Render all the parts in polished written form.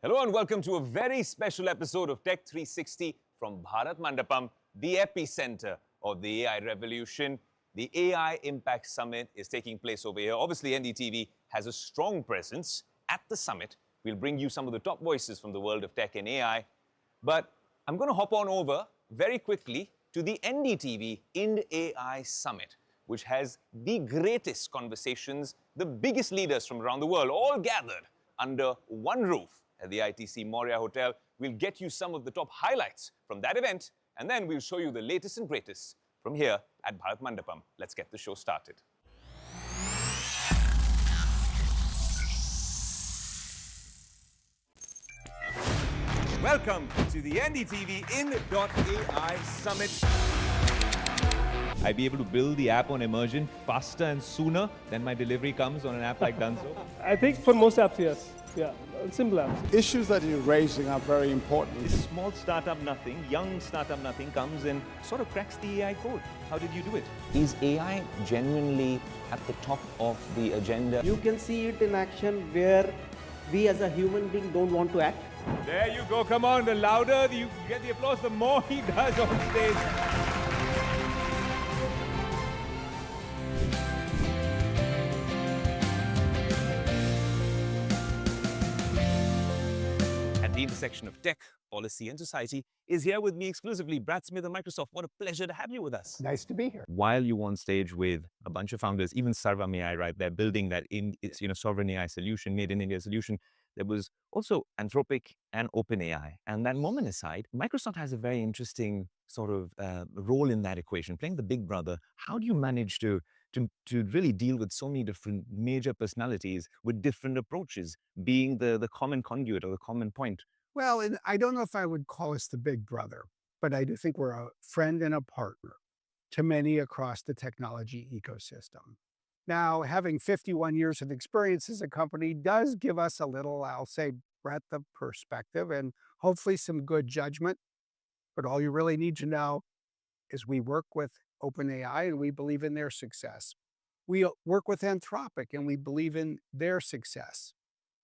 Hello and welcome to a very special episode of Tech 360 from Bharat Mandapam, the epicenter of the AI revolution. The AI Impact Summit is taking place over here. Obviously, NDTV has a strong presence at the summit. We'll bring you some of the top voices from the world of tech and AI. But I'm going to hop on over very quickly to the NDTV Ind.ai Summit, which has the greatest conversations, the biggest leaders from around the world, all gathered under one roof at the ITC Moria Hotel. We'll get you some of the top highlights from that event, and then we'll show you the latest and greatest from here at Bharat Mandapam. Let's get the show started. Welcome to the NDTV Ind.ai Summit. I'd be able to build the app on Immersion faster and sooner than my delivery comes on an app like Dunzo. I think for most apps, yes. Yeah, simple apps. Issues that you're raising are very important. This small startup nothing, young startup nothing comes and sort of cracks the AI code. How did you do it? Is AI genuinely at the top of the agenda? You can see it in action where we as a human being don't want to act. There you go, come on, the louder you get the applause, the more he does on stage. The intersection of tech, policy, and society is here with me exclusively. Brad Smith of Microsoft. What a pleasure to have you with us. Nice to be here. While you were on stage with a bunch of founders, even Sarvam AI, right, they're building that sovereign AI solution, made in India solution. There was also Anthropic and OpenAI. And that moment aside, Microsoft has a very interesting sort of role in that equation, playing the big brother. How do you manage to really deal with so many different major personalities with different approaches, being the common conduit or the common point? Well, and I don't know if I would call us the big brother, but I do think we're a friend and a partner to many across the technology ecosystem. Now, having 51 years of experience as a company does give us a little, I'll say, breadth of perspective and hopefully some good judgment. But all you really need to know is we work with OpenAI and we believe in their success. We work with Anthropic and we believe in their success.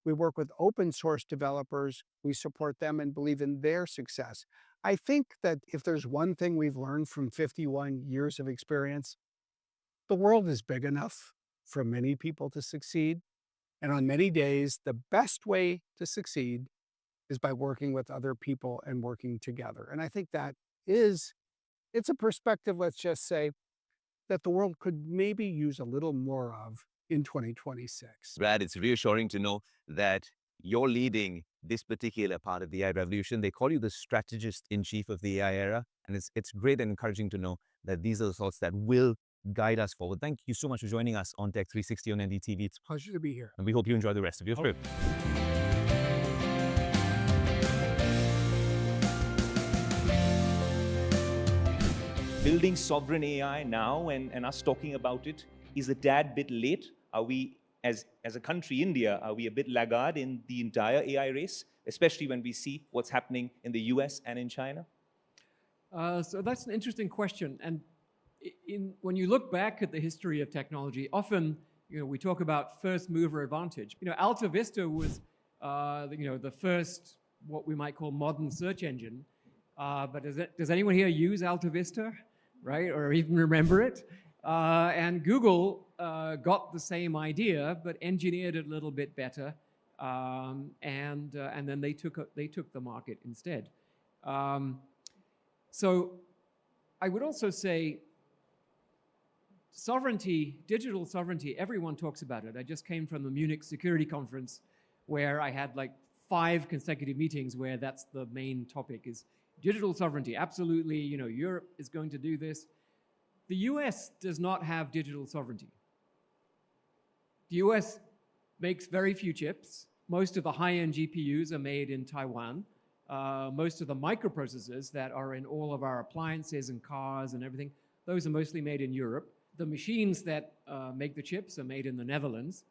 We work with open source developers. We support them and believe in their success. I think that if there's one thing we've learned from 51 years of experience, the world is big enough for many people to succeed. And on many days, the best way to succeed is by working with other people and working together. And I think that it's a perspective, let's just say, that the world could maybe use a little more of in 2026. Brad, it's reassuring to know that you're leading this particular part of the AI revolution. They call you the strategist in chief of the AI era. And it's great and encouraging to know that these are the thoughts that will guide us forward. Thank you so much for joining us on Tech 360 on NDTV. It's a pleasure to be here. And we hope you enjoy the rest of your trip. Building sovereign AI now and us talking about it is a tad bit late. Are we, as a country, India, are we a bit laggard in the entire AI race, especially when we see what's happening in the US and in China? So that's an interesting question. And when you look back at the history of technology, often we talk about first mover advantage. Alta Vista was the first, what we might call modern search engine. But does anyone here use Alta Vista, right? Or even remember it? And Google got the same idea, but engineered it a little bit better, and then they took the market instead. So I would also say sovereignty, digital sovereignty. Everyone talks about it. I just came from the Munich Security Conference, where I had like 5 consecutive meetings where that's the main topic is digital sovereignty. Absolutely, Europe is going to do this. The US does not have digital sovereignty. The US makes very few chips. Most of the high-end GPUs are made in Taiwan. Most of the microprocessors that are in all of our appliances and cars and everything, those are mostly made in Europe. The machines that make the chips are made in the Netherlands.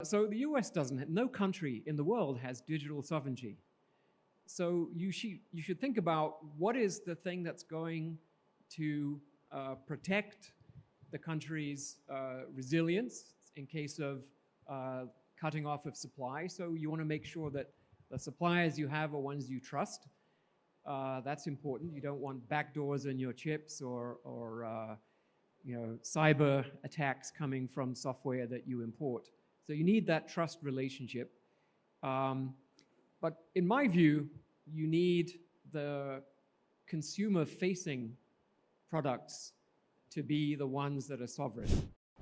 So the US doesn't, no country in the world has digital sovereignty. So you should think about what is the thing that's going to protect the country's resilience in case of cutting off of supply. So you want to make sure that The suppliers you have are ones you trust. That's important. You don't want backdoors in your chips or cyber attacks coming from software that you import. So you need that trust relationship. But in my view, you need the consumer-facing products to be the ones that are sovereign.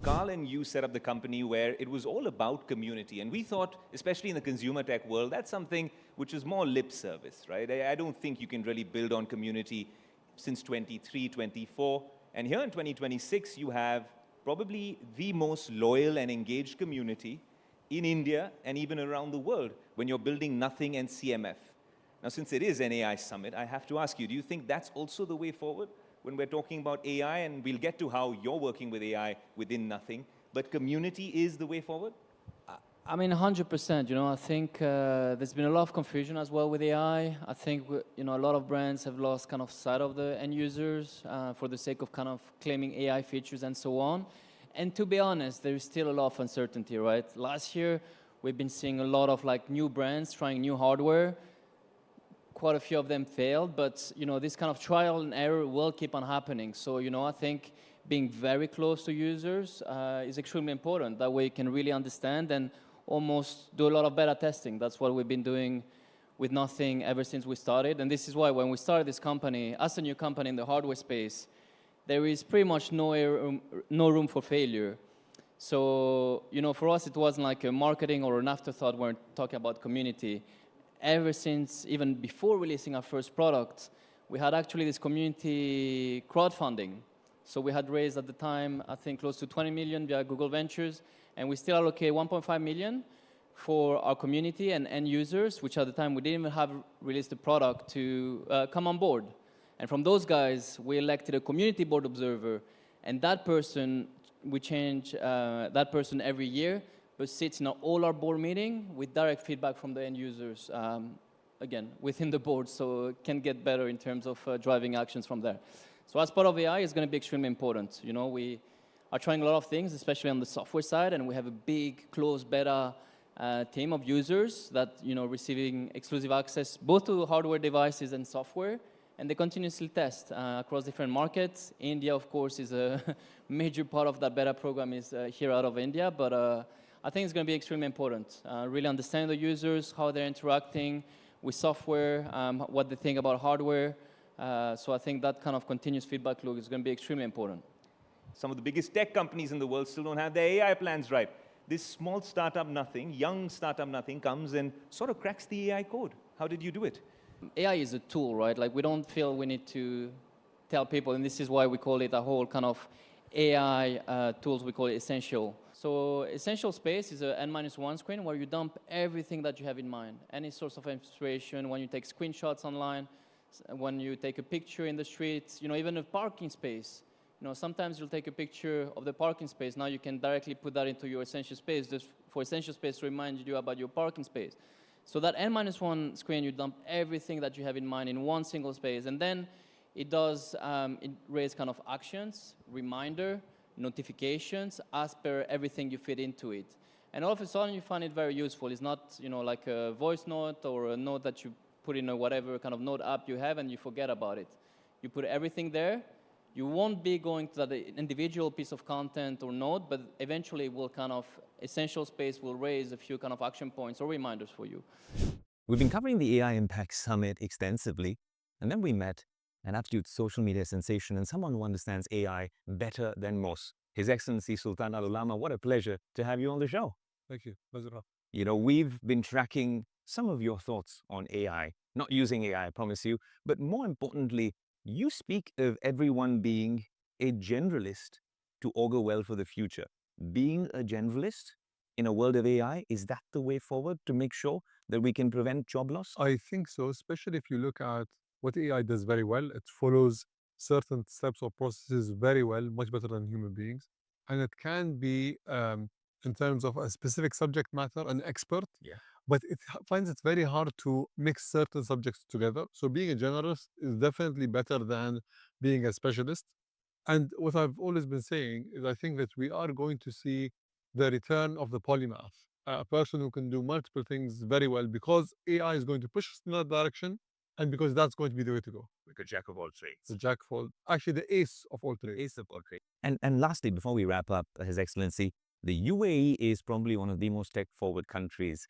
Carl and you set up the company where it was all about community. And we thought, especially in the consumer tech world, that's something which is more lip service, right? I don't think you can really build on community since 23, 24. And here in 2026, you have probably the most loyal and engaged community in India and even around the world when you're building nothing and CMF. Now, since it is an AI summit, I have to ask you, do you think that's also the way forward? When we're talking about AI, and we'll get to how you're working with AI within nothing, but community is the way forward? I mean, 100%. I think there's been a lot of confusion as well with AI. I think a lot of brands have lost kind of sight of the end users for the sake of kind of claiming AI features and so on. And to be honest, there is still a lot of uncertainty, right? Last year, we've been seeing a lot of new brands trying new hardware. Quite a few of them failed, but this kind of trial and error will keep on happening. So I think being very close to users is extremely important. That way you can really understand and almost do a lot of beta testing. That's what we've been doing with Nothing ever since we started. And this is why when we started this company, as a new company in the hardware space, there is pretty much no room for failure. So for us, it wasn't like a marketing or an afterthought when we're talking about community. Ever since, even before releasing our first product, we had actually this community crowdfunding. So we had raised at the time, I think, close to 20 million via Google Ventures, and we still allocate 1.5 million for our community and end users, which at the time we didn't even have released the product, to come on board. And from those guys, we elected a community board observer, and that person, we change that person every year, but sits in all our board meeting with direct feedback from the end users, again, within the board, so it can get better in terms of driving actions from there. So as part of AI, it's going to be extremely important. We are trying a lot of things, especially on the software side, and we have a big closed beta team of users that receiving exclusive access both to hardware devices and software, and they continuously test across different markets. India, of course, is a major part of that beta program is here out of India, but I think it's going to be extremely important. Really understand the users, how they're interacting with software, what they think about hardware. So I think that kind of continuous feedback loop is going to be extremely important. Some of the biggest tech companies in the world still don't have their AI plans right. This small startup Nothing, young startup Nothing, comes and sort of cracks the AI code. How did you do it? AI is a tool, right? We don't feel we need to tell people, and this is why we call it a whole kind of AI tools, we call it essential. So essential space is a N-1 screen where you dump everything that you have in mind. Any source of inspiration, when you take screenshots online, when you take a picture in the streets, even a parking space. Sometimes you'll take a picture of the parking space. Now you can directly put that into your essential space, just for essential space to remind you about your parking space. So that N-1 screen, you dump everything that you have in mind in one single space. And then it does it raise kind of actions, reminder, notifications as per everything you fit into it. And all of a sudden you find it very useful. It's not like a voice note or a note that you put in a whatever kind of note app you have and you forget about it. You put everything there. You won't be going to that individual piece of content or note, but eventually will kind of essential space will raise a few kind of action points or reminders for you. We've been covering the AI Impact Summit extensively, and then we met an absolute social media sensation and someone who understands AI better than most. His Excellency Sultan Al Ulama, what a pleasure to have you on the show. Thank you. Pleasure. We've been tracking some of your thoughts on AI, not using AI, I promise you, but more importantly, you speak of everyone being a generalist to augur well for the future. Being a generalist in a world of AI, is that the way forward to make sure that we can prevent job loss? I think so, especially if you look at what AI does very well. It follows certain steps or processes very well, much better than human beings. And it can be, in terms of a specific subject matter, an expert, but it finds it very hard to mix certain subjects together. So being a generalist is definitely better than being a specialist. And what I've always been saying is I think that we are going to see the return of the polymath a person who can do multiple things very well, because AI is going to push us in that direction, and because that's going to be the way to go. Like a jack of all trades. The jack of all, actually the ace of all trades. Ace of all trades. And lastly, before we wrap up, His Excellency, the UAE is probably one of the most tech-forward countries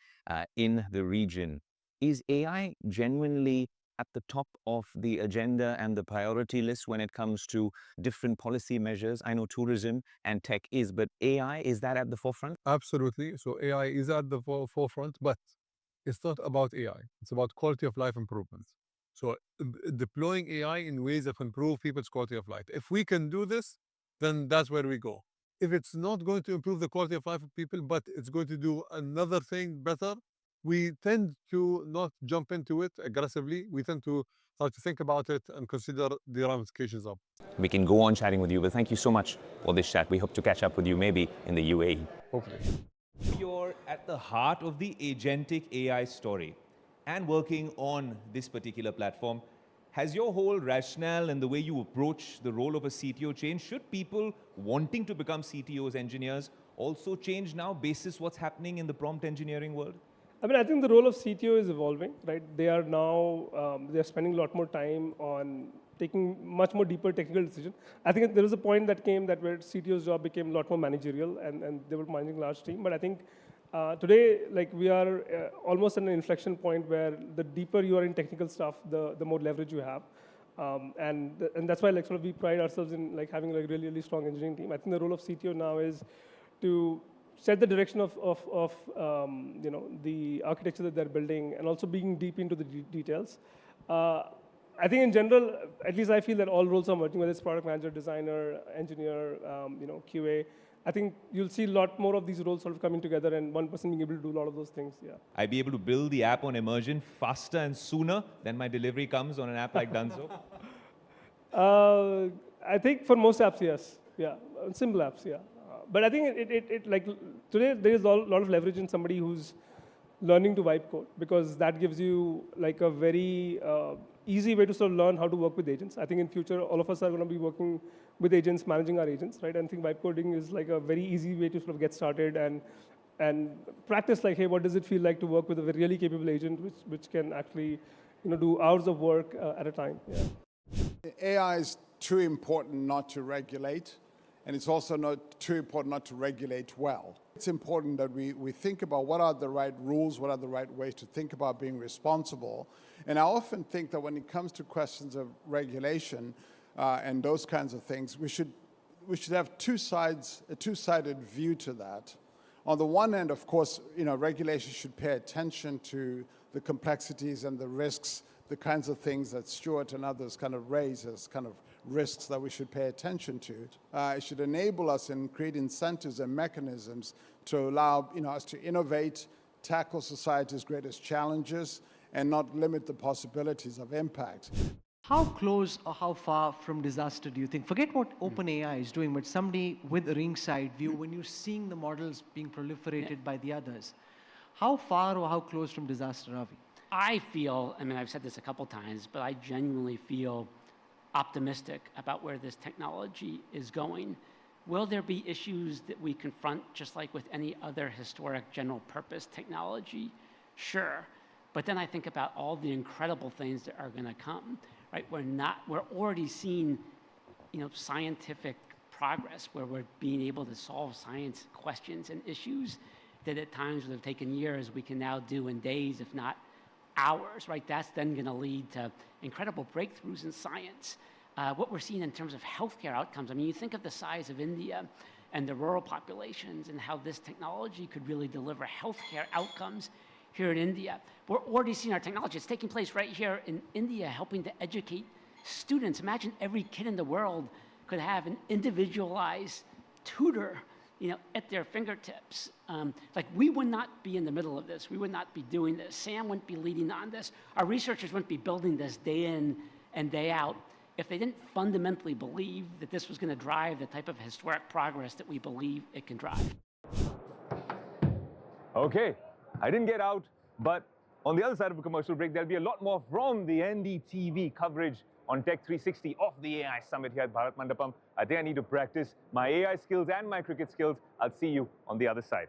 in the region. Is AI genuinely at the top of the agenda and the priority list when it comes to different policy measures? I know tourism and tech is, but AI, is that at the forefront? Absolutely. So AI is at the forefront, but it's not about AI. It's about quality of life improvements. So deploying AI in ways that improve people's quality of life. If we can do this, then that's where we go. If it's not going to improve the quality of life of people, but it's going to do another thing better, we tend to not jump into it aggressively. We tend to start to think about it and consider the ramifications of it. We can go on chatting with you, but thank you so much for this chat. We hope to catch up with you maybe in the UAE. Hopefully. You're at the heart of the agentic AI story and working on this particular platform. Has your whole rationale and the way you approach the role of a CTO changed? Should people wanting to become CTOs, engineers, also change now basis what's happening in the prompt engineering world? I mean, I think the role of CTO is evolving, right? They are now, they're spending a lot more time on taking much more deeper technical decisions. I think there was a point that came that where CTO's job became a lot more managerial and they were managing a large team. But I think today, like we are almost at an inflection point where the deeper you are in technical stuff, the more leverage you have. And that's why like sort of we pride ourselves in like having like really, really strong engineering team. I think the role of CTO now is to set the direction of you know, the architecture that they're building and also being deep into the details. I think in general, at least I feel that all roles are merging, whether it's product manager, designer, engineer, you know, QA. I think you'll see a lot more of these roles sort of coming together and one person being able to do a lot of those things, yeah. I'd be able to build the app on immersion faster and sooner than my delivery comes on an app like Dunzo? I think for most apps, yes. Yeah, simple apps, yeah. But I think it like today there is a lot of leverage in somebody who's learning to vibe code because that gives you like a very easy way to sort of learn how to work with agents. I think in future all of us are going to be working with agents, managing our agents, right? And I think vibe coding is like a very easy way to sort of get started and practice like, hey, what does it feel like to work with a really capable agent which can actually, you know, do hours of work at a time. Yeah. AI is too important not to regulate. And it's also not too important not to regulate well. It's important that we think about what are the right rules, what are the right ways to think about being responsible. And I often think that when it comes to questions of regulation and those kinds of things, we should have two sides, a two-sided view to that. On the one end, of course, you know, regulation should pay attention to the complexities and the risks, the kinds of things that Stuart and others kind of raise as kind of risks that we should pay attention to. It should enable us and create incentives and mechanisms to allow, you know, us to innovate, tackle society's greatest challenges, and not limit the possibilities of impact. How close or how far from disaster do you think? Forget what OpenAI is doing, but somebody with a ringside view, when you're seeing the models being proliferated by the others, how far or how close from disaster are we? I feel, I mean, I've said this a couple times, but I genuinely feel optimistic about where this technology is going. Will there be issues that we confront just like with any other historic general purpose technology? Sure. But then I think about all the incredible things that are going to come, right? We're already seeing, you know, scientific progress where we're being able to solve science questions and issues that at times would have taken years, we can now do in days, if not hours, right? That's then going to lead to incredible breakthroughs in science. What we're seeing in terms of healthcare outcomes, I mean, you think of the size of India and the rural populations and how this technology could really deliver healthcare outcomes here in India. We're already seeing our technology. It's taking place right here in India, helping to educate students. Imagine every kid in the world could have an individualized tutor, you know, at their fingertips. Like we would not be in the middle of this. We would not be doing this. Sam wouldn't be leading on this. Our researchers wouldn't be building this day in and day out if they didn't fundamentally believe that this was going to drive the type of historic progress that we believe it can drive. Okay, I didn't get out, but on the other side of a commercial break, there'll be a lot more from the NDTV coverage on Tech 360 of the AI Summit here at Bharat Mandapam. I think I need to practice my AI skills and my cricket skills. I'll see you on the other side.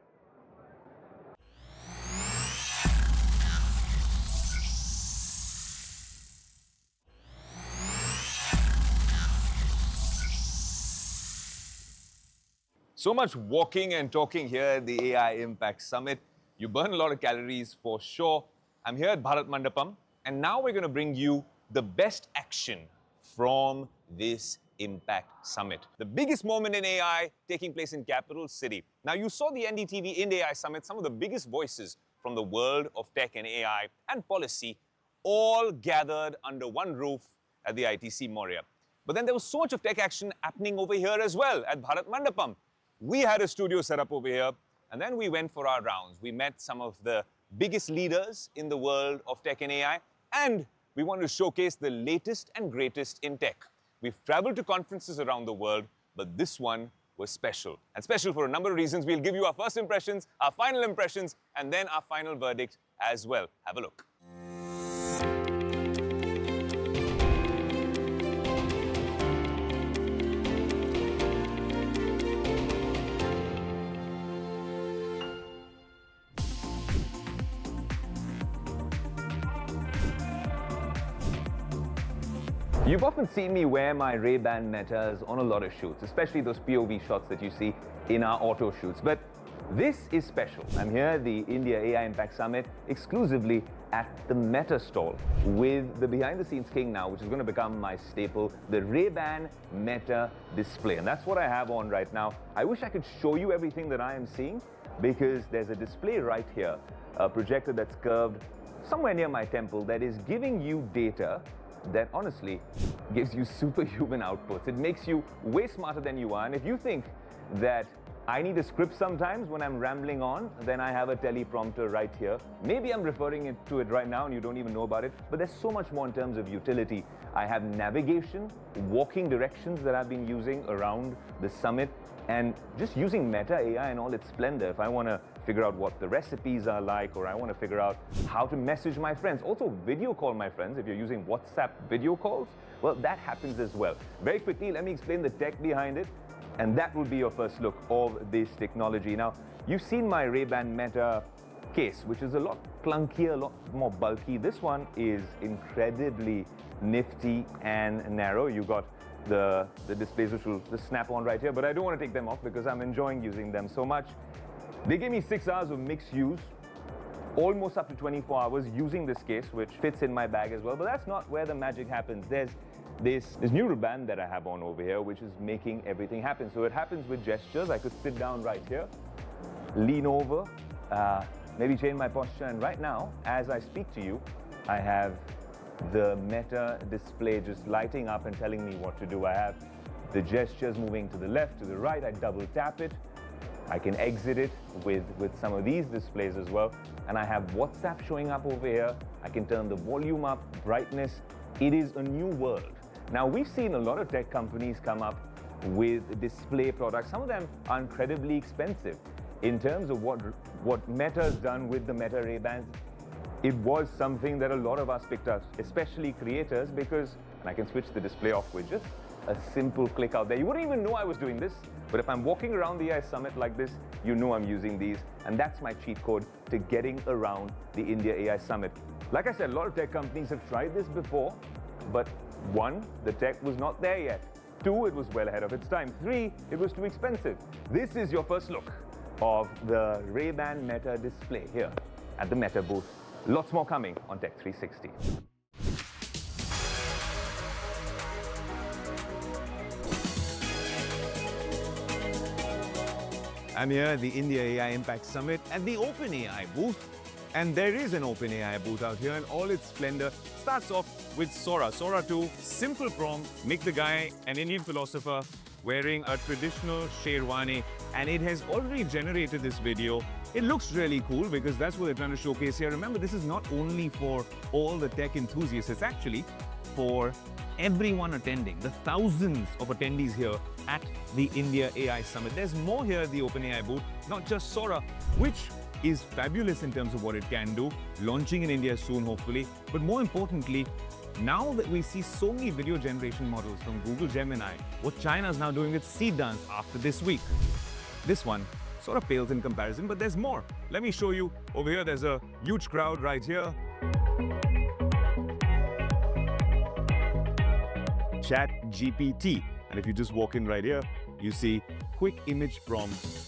So much walking and talking here at the AI Impact Summit. You burn a lot of calories for sure. I'm here at Bharat Mandapam, and now we're going to bring you the best action from this Impact Summit. The biggest moment in AI taking place in capital city. Now, you saw the NDTV Ind.ai Summit, some of the biggest voices from the world of tech and AI and policy, all gathered under one roof at the ITC Moria. But then there was so much of tech action happening over here as well at Bharat Mandapam. We had a studio set up over here, and then we went for our rounds. We met some of the biggest leaders in the world of tech and AI, and we wanted to showcase the latest and greatest in tech. We've traveled to conferences around the world, but this one was special. And special for a number of reasons. We'll give you our first impressions, our final impressions, and then our final verdict as well. Have a look. You've often seen me wear my Ray-Ban Metas on a lot of shoots, especially those POV shots that you see in our auto shoots. But this is special. I'm here at the India AI Impact Summit exclusively at the Meta stall with the behind-the-scenes king now, which is going to become my staple, the Ray-Ban Meta display. And that's what I have on right now. I wish I could show you everything that I am seeing because there's a display right here, a projector that's curved somewhere near my temple that is giving you data that honestly gives you superhuman outputs. It makes you way smarter than you are. And if you think that I need a script sometimes when I'm rambling on, then I have a teleprompter right here. Maybe I'm referring to it right now and you don't even know about it, but there's so much more in terms of utility. I have navigation, walking directions that I've been using around the summit, and just using Meta AI in all its splendor. If I want to figure out what the recipes are like, or I want to figure out how to message my friends, also video call my friends. If you're using WhatsApp video calls, well, that happens as well. Very quickly, let me explain the tech behind it, and that will be your first look of this technology. Now, you've seen my Ray-Ban Meta case, which is a lot clunkier, a lot more bulky. This one is incredibly nifty and narrow. You got the displays which will just snap on right here, but I don't want to take them off because I'm enjoying using them so much. They gave me 6 hours of mixed use, almost up to 24 hours using this case, which fits in my bag as well. But that's not where the magic happens. There's this neural band that I have on over here, which is making everything happen. So it happens with gestures. I could sit down right here, lean over, maybe change my posture. And right now, as I speak to you, I have the Meta display just lighting up and telling me what to do. I have the gestures moving to the left, to the right. I double tap it. I can exit it with some of these displays as well. And I have WhatsApp showing up over here. I can turn the volume up, brightness. It is a new world. Now, we've seen a lot of tech companies come up with display products. Some of them are incredibly expensive. In terms of what Meta's done with the Meta Ray-Bans, it was something that a lot of us picked up, especially creators, because, and I can switch the display off with just a simple click out there. You wouldn't even know I was doing this, but if I'm walking around the AI Summit like this, you know I'm using these, and that's my cheat code to getting around the India AI Summit. Like I said, a lot of tech companies have tried this before, but 1, the tech was not there yet. 2, it was well ahead of its time. 3, it was too expensive. This is your first look of the Ray-Ban Meta display here at the Meta booth. Lots more coming on Tech 360. I'm here at the India AI Impact Summit at the OpenAI booth. And there is an OpenAI booth out here, and all its splendor starts off with Sora. Sora 2, simple prompt, make the guy an Indian philosopher wearing a traditional sherwani, and it has already generated this video. It looks really cool because that's what they're trying to showcase here. Remember, this is not only for all the tech enthusiasts, it's actually for everyone attending, the thousands of attendees here at the India AI Summit. There's more here at the OpenAI booth, not just Sora, which is fabulous in terms of what it can do, launching in India soon, hopefully. But more importantly, now that we see so many video generation models from Google Gemini, what China is now doing with Seed Dance after this week. This one sort of pales in comparison, but there's more. Let me show you. Over here, there's a huge crowd right here. Chat GPT. And if you just walk in right here, You see quick image prompts,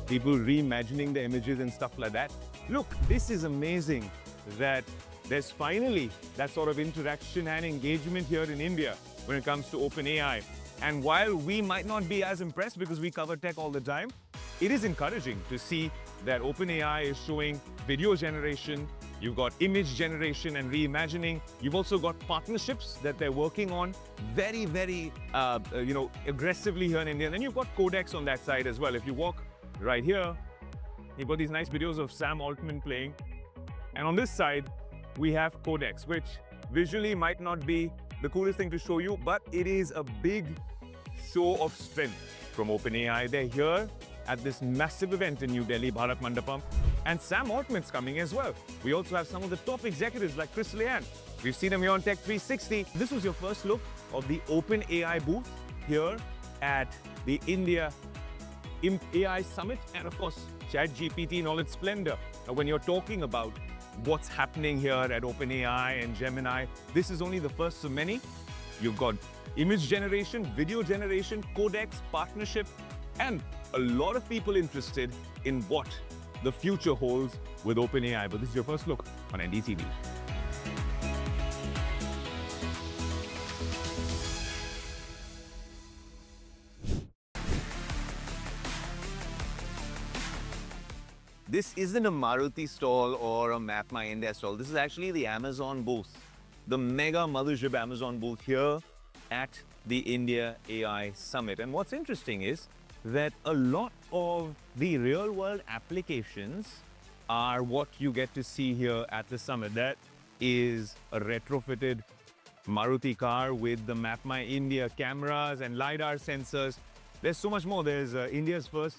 people reimagining the images and stuff like that. Look, this is amazing that there's finally that sort of interaction and engagement here in India when it comes to OpenAI. And while we might not be as impressed because we cover tech all the time, it is encouraging to see that OpenAI is showing video generation, you've got image generation and reimagining. You've also got partnerships that they're working on very, very, aggressively here in India. And then you've got codecs on that side as well. If you walk right here, you've got these nice videos of Sam Altman playing. And on this side, we have codecs, which visually might not be the coolest thing to show you, but it is a big show of strength from OpenAI. They're here at this massive event in New Delhi, Bharat Mandapam, and Sam Altman's coming as well. We also have some of the top executives like Lehane. We've seen them here on Tech 360. This was your first look of the OpenAI booth here at the India AI Summit, and of course, ChatGPT in all its splendor. Now, when you're talking about what's happening here at OpenAI and Gemini, this is only the first of many. You've got image generation, video generation, codecs, partnership, and a lot of people interested in what the future holds with OpenAI. But this is your first look on NDTV. This isn't a Maruti stall or a Map My India stall. This is actually the Amazon booth, the mega mothership Amazon booth here at the India AI Summit. And what's interesting is that a lot of the real-world applications are what you get to see here at the summit. That is a retrofitted Maruti car with the Map My India cameras and LiDAR sensors. There's so much more. There's India's first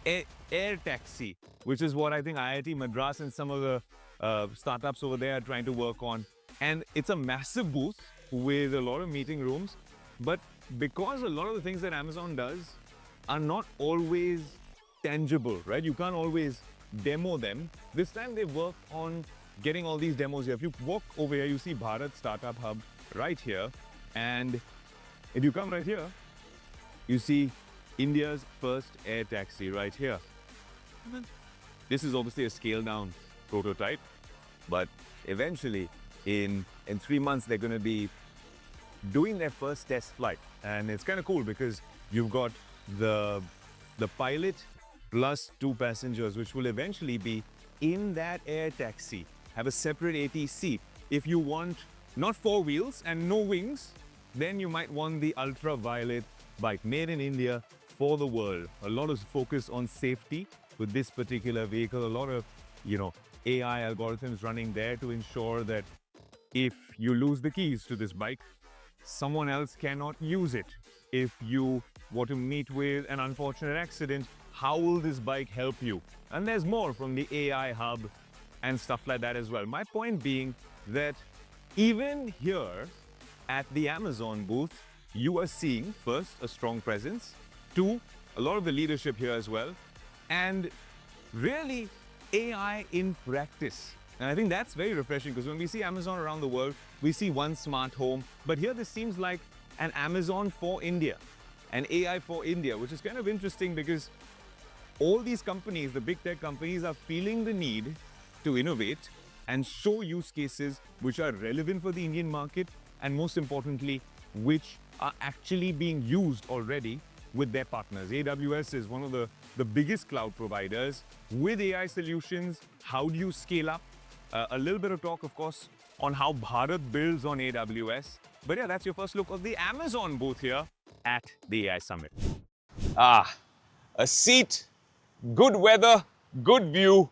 air taxi, which is what I think IIT Madras and some of the startups over there are trying to work on. And it's a massive booth with a lot of meeting rooms. But because a lot of the things that Amazon does are not always tangible, right? You can't always demo them. This time they work on getting all these demos here. If you walk over here, you see Bharat Startup Hub right here. And if you come right here, you see India's first air taxi right here. This is obviously a scaled down prototype, but eventually in 3 months, they're going to be doing their first test flight. And it's kind of cool because you've got the pilot plus 2 passengers, which will eventually be in that air taxi, have a separate ATC. If you want not 4 wheels and no wings, then you might want the ultraviolet bike made in India for the world. A lot of focus on safety with this particular vehicle. A lot of, AI algorithms running there to ensure that if you lose the keys to this bike, someone else cannot use it. If you were to meet with an unfortunate accident, how will this bike help you? And there's more from the AI hub and stuff like that as well. My point being that even here at the Amazon booth, you are seeing first a strong presence, 2, a lot of the leadership here as well, and really AI in practice. And I think that's very refreshing because when we see Amazon around the world, we see one smart home, but here this seems like an Amazon for India, an AI for India, which is kind of interesting because all these companies, the big tech companies, are feeling the need to innovate and show use cases which are relevant for the Indian market and most importantly, which are actually being used already with their partners. AWS is one of the biggest cloud providers with AI solutions. How do you scale up? A little bit of talk, of course, on how Bharat builds on AWS. But yeah, that's your first look of the Amazon booth here at the AI Summit. A seat, good weather, good view.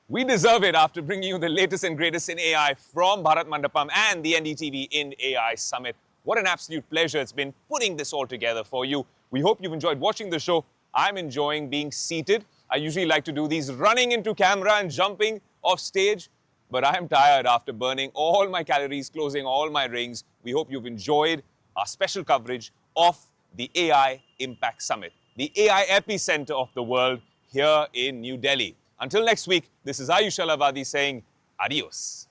We deserve it after bringing you the latest and greatest in AI from Bharat Mandapam and the NDTV Ind.ai Summit. What an absolute pleasure it's been putting this all together for you. We hope you've enjoyed watching the show. I'm enjoying being seated. I usually like to do these running into camera and jumping off stage, but I am tired after burning all my calories, closing all my rings. We hope you've enjoyed our special coverage of the AI Impact Summit, the AI epicenter of the world here in New Delhi. Until next week, this is Ayush Alavadi saying adios.